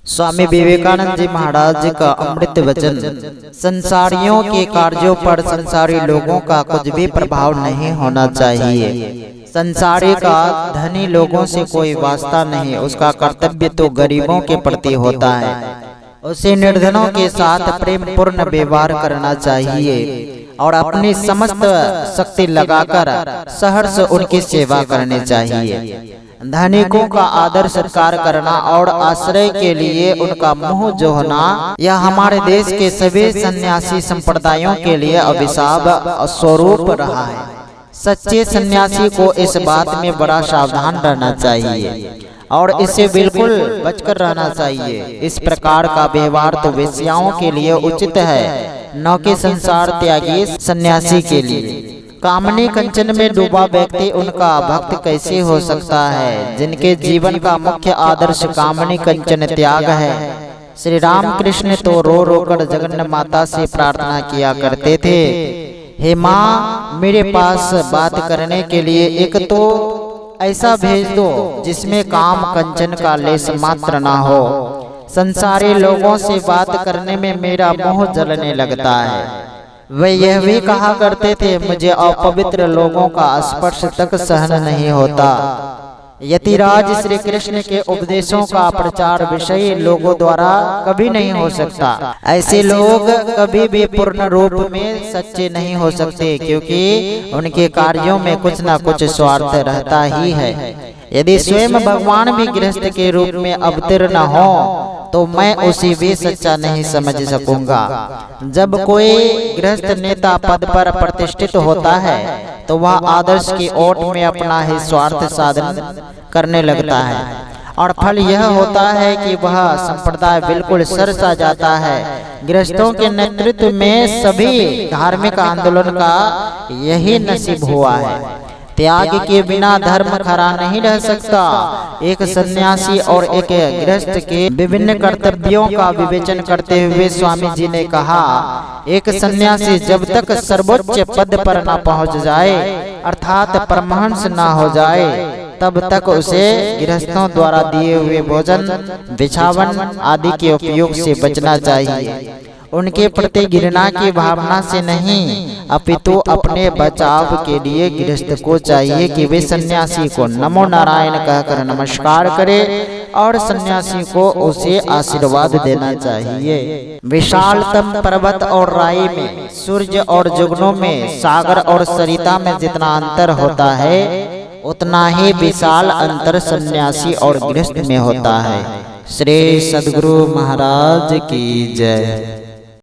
स्वामी विवेकानंद जी महाराज जी का अमृत वचन। संसारियों के कार्यों पर संसारी लोगों का कुछ भी प्रभाव नहीं होना चाहिए। संसारी का धनी लोगों से कोई वास्ता नहीं, उसका कर्तव्य तो गरीबों के प्रति होता है। उसे निर्धनों के साथ प्रेम पूर्ण व्यवहार करना चाहिए और अपनी समस्त शक्ति लगाकर सहर्ष उनकी सेवा करनी चाहिए। धनिकों का आदर सत्कार करना और आश्रय के लिए उनका मुंह जोहना यह हमारे देश के सभी सन्यासी संप्रदायों के लिए अभिशाप स्वरूप रहा है। सच्चे सन्यासी को इस बात में बड़ा सावधान रहना चाहिए और इससे बिल्कुल बचकर रहना चाहिए। इस प्रकार का व्यवहार तो वेश्याओं के लिए उचित है, न कि संसार त्यागी सन्यासी के लिए। कामनी कंचन में डूबा व्यक्ति उनका भक्त कैसे हो सकता है, जिनके जीवन का मुख्य आदर्श कामनी कंचन त्याग है। श्री राम कृष्ण तो रो रो कर जगन्नाथ माता से प्रार्थना किया करते थे, हे माँ मेरे पास बात करने के लिए एक तो ऐसा भेज दो जिसमें काम कंचन का लेस मात्र ना हो। संसारी लोगों से बात करने में मेरा मुंह जलने लगता है। वे यह भी कहा करते थे, मुझे अपवित्र लोगों का स्पर्श तक सहन नहीं होता। यतिराज श्री कृष्ण के उपदेशों का प्रचार विषय लोगों द्वारा कभी नहीं हो सकता। ऐसे लोग कभी भी पूर्ण रूप में सच्चे नहीं हो सकते, क्योंकि उनके कार्यों में कुछ न कुछ स्वार्थ रहता ही है। यदि स्वयं भगवान भी गृहस्थ के रूप में अवतीर्ण हो तो मैं उसे भी सच्चा नहीं समझ सकूंगा। जब कोई गृहस्थ नेता पद पर प्रतिष्ठित होता है तो वह आदर्श की ओट में अपना ही स्वार्थ साधन करने लगता है और फल यह होता है कि वह संप्रदाय बिल्कुल सरसा जाता है। गृहस्थों के नेतृत्व में सभी धार्मिक आंदोलन का यही नसीब हुआ है। त्याग के बिना धर्म खरा नहीं रह सकता। एक सन्यासी और एक गृहस्थ के विभिन्न कर्तव्यों का विवेचन करते हुए स्वामी जी ने कहा, एक सन्यासी जब तक सर्वोच्च पद पर न पहुंच जाए अर्थात परमहंस न हो जाए तब तक उसे गृहस्थों द्वारा दिए हुए भोजन बिछावन आदि के उपयोग से बचना चाहिए। उनके प्रति घृणा की भावना से नहीं अपितु अपने बचाव के लिए गृहस्थ को चाहिए कि वे सन्यासी को नमो नारायण कहकर नमस्कार करे और सन्यासी को उसे आशीर्वाद देना चाहिए। विशालतम पर्वत और राई में, सूर्य और जुगनों में, सागर और सरिता में जितना अंतर होता है उतना ही विशाल अंतर सन्यासी और गृहस्थ में होता है। श्री सद्गुरु महाराज की जय।